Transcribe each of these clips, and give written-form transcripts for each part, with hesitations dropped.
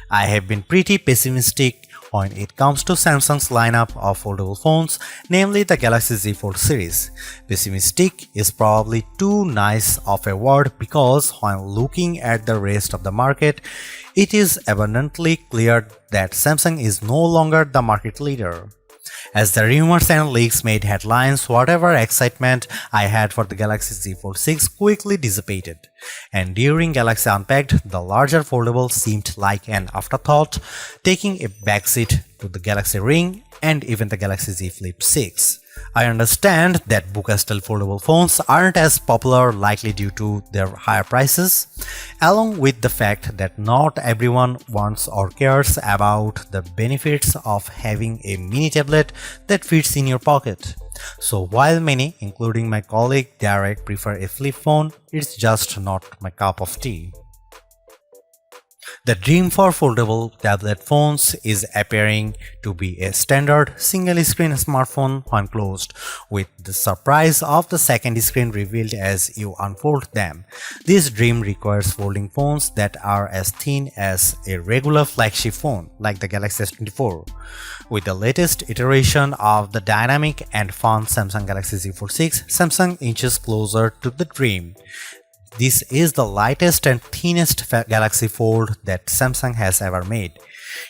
I have been pretty pessimistic when it comes to Samsung's lineup of foldable phones, namely the Galaxy Z Fold series. Pessimistic is probably too nice of a word because when looking at the rest of the market, it is abundantly clear that Samsung is no longer the market leader. As the rumors and leaks made headlines, whatever excitement I had for the Galaxy Z Fold 6 quickly dissipated. And during Galaxy Unpacked, the larger foldable seemed like an afterthought, taking a backseat to the Galaxy Ring and even the Galaxy Z Flip 6. I understand that Buca-style foldable phones aren't as popular, likely due to their higher prices, along with the fact that not everyone wants or cares about the benefits of having a mini tablet that fits in your pocket. So while many, including my colleague Derek, prefer a flip phone, it's just not my cup of tea. The dream for foldable tablet phones is appearing to be a standard single-screen smartphone when closed, with the surprise of the second screen revealed as you unfold them. This dream requires folding phones that are as thin as a regular flagship phone, like the Galaxy S24. With the latest iteration of the dynamic and fun Samsung Galaxy Z Fold 6, Samsung inches closer to the dream. This is the lightest and thinnest Galaxy Fold that Samsung has ever made.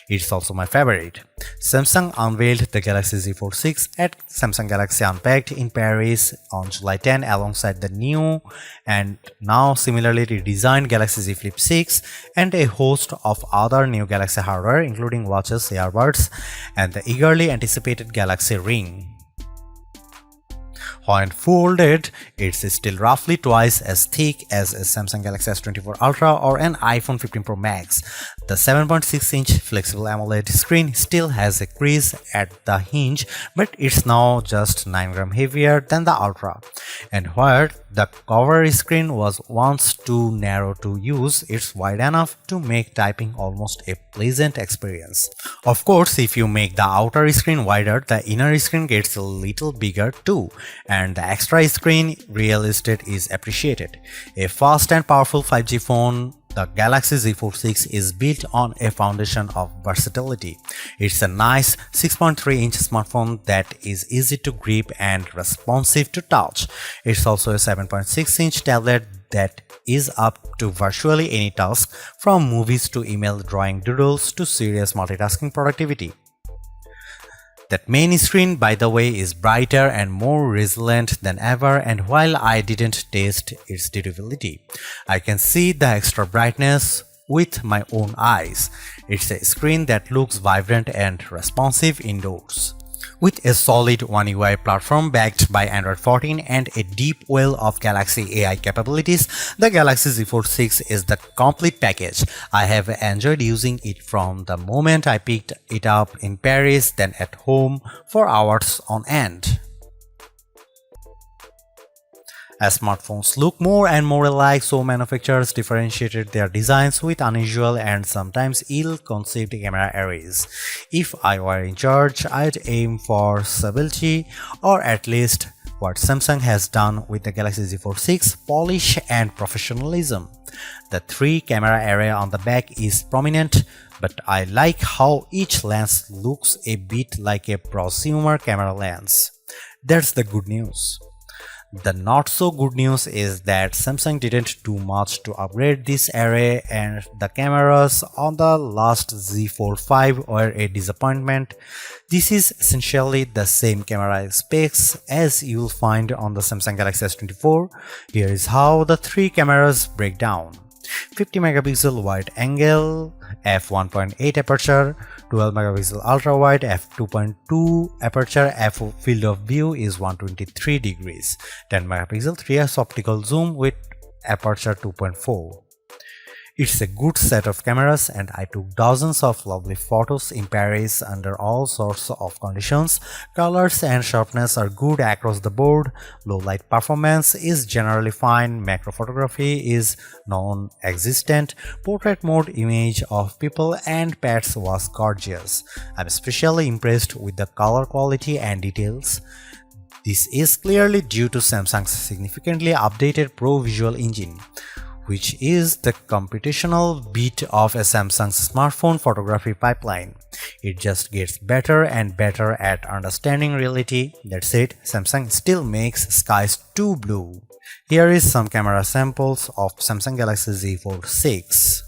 It's also my favorite. Samsung unveiled the Galaxy Z Fold 6 at Samsung Galaxy Unpacked in Paris on July 10 alongside the new and now similarly redesigned Galaxy Z Flip 6 and a host of other new Galaxy hardware including watches, earbuds, and the eagerly anticipated Galaxy Ring. When folded, it's still roughly twice as thick as a Samsung Galaxy S24 Ultra or an iPhone 15 Pro Max. The 7.6-inch flexible AMOLED screen still has a crease at the hinge, but it's now just 9 grams heavier than the Ultra. And where the cover screen was once too narrow to use, it's wide enough to make typing almost a pleasant experience. Of course, if you make the outer screen wider, the inner screen gets a little bigger too, and the extra screen real estate is appreciated. A fast and powerful 5G phone, the Galaxy Z Fold 6 is built on a foundation of versatility. It's a nice 6.3-inch smartphone that is easy to grip and responsive to touch. It's also a 7.6-inch tablet that is up to virtually any task, from movies to email, drawing doodles to serious multitasking productivity. That main screen, by the way, is brighter and more resilient than ever, and while I didn't test its durability, I can see the extra brightness with my own eyes. It's a screen that looks vibrant and responsive indoors. With a solid One UI platform backed by Android 14 and a deep well of Galaxy AI capabilities, the Galaxy Z Fold 6 is the complete package. I have enjoyed using it from the moment I picked it up in Paris, then at home for hours on end. As smartphones look more and more alike, so manufacturers differentiated their designs with unusual and sometimes ill-conceived camera arrays. If I were in charge, I'd aim for stability, or at least what Samsung has done with the Galaxy Z Fold 6, polish and professionalism. The 3-camera array on the back is prominent, but I like how each lens looks a bit like a prosumer camera lens. That's the good news. The not so good news is that Samsung didn't do much to upgrade this array, and the cameras on the last Z Fold 5 were a disappointment. This is essentially the same camera specs as you'll find on the Samsung Galaxy S24. Here is how the 3 cameras break down. 50 megapixel wide angle, f1.8 aperture, 12 megapixel ultra wide, f2.2 aperture, field of view is 123 degrees, 10 megapixel 3x optical zoom with aperture 2.4. It's a good set of cameras, and I took dozens of lovely photos in Paris under all sorts of conditions. Colors and sharpness are good across the board, low light performance is generally fine, macro photography is non-existent, portrait mode image of people and pets was gorgeous. I'm especially impressed with the color quality and details. This is clearly due to Samsung's significantly updated Pro Visual engine. which is the computational bit of a Samsung's smartphone photography pipeline. It just gets better and better at understanding reality. That said, Samsung still makes skies too blue. Here is some camera samples of Samsung Galaxy Z Fold 6.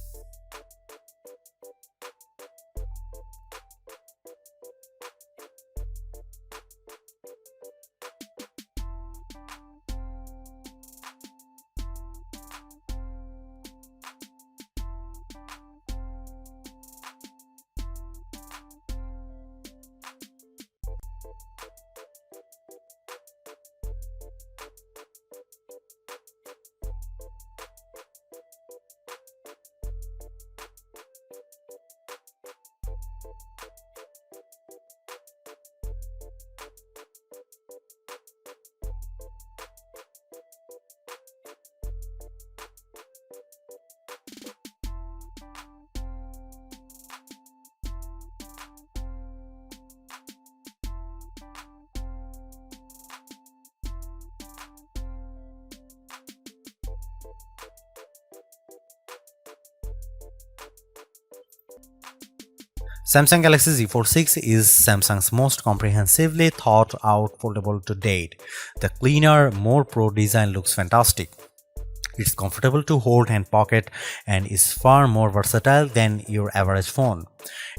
Samsung Galaxy Z Fold 6 is Samsung's most comprehensively thought out foldable to date. The cleaner, more pro design looks fantastic. It's comfortable to hold and pocket and is far more versatile than your average phone.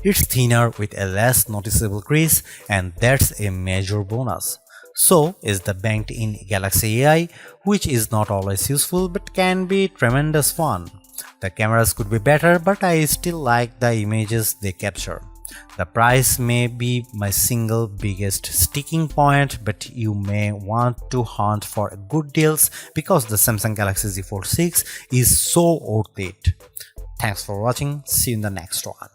It's thinner with a less noticeable crease, and that's a major bonus. So is the banked-in Galaxy AI, which is not always useful but can be tremendous fun. The cameras could be better, but I still like the images they capture. The price may be my single biggest sticking point, but you may want to hunt for good deals because the Samsung Galaxy Z Fold 6 is so worth it. Thanks for watching. See you in the next one.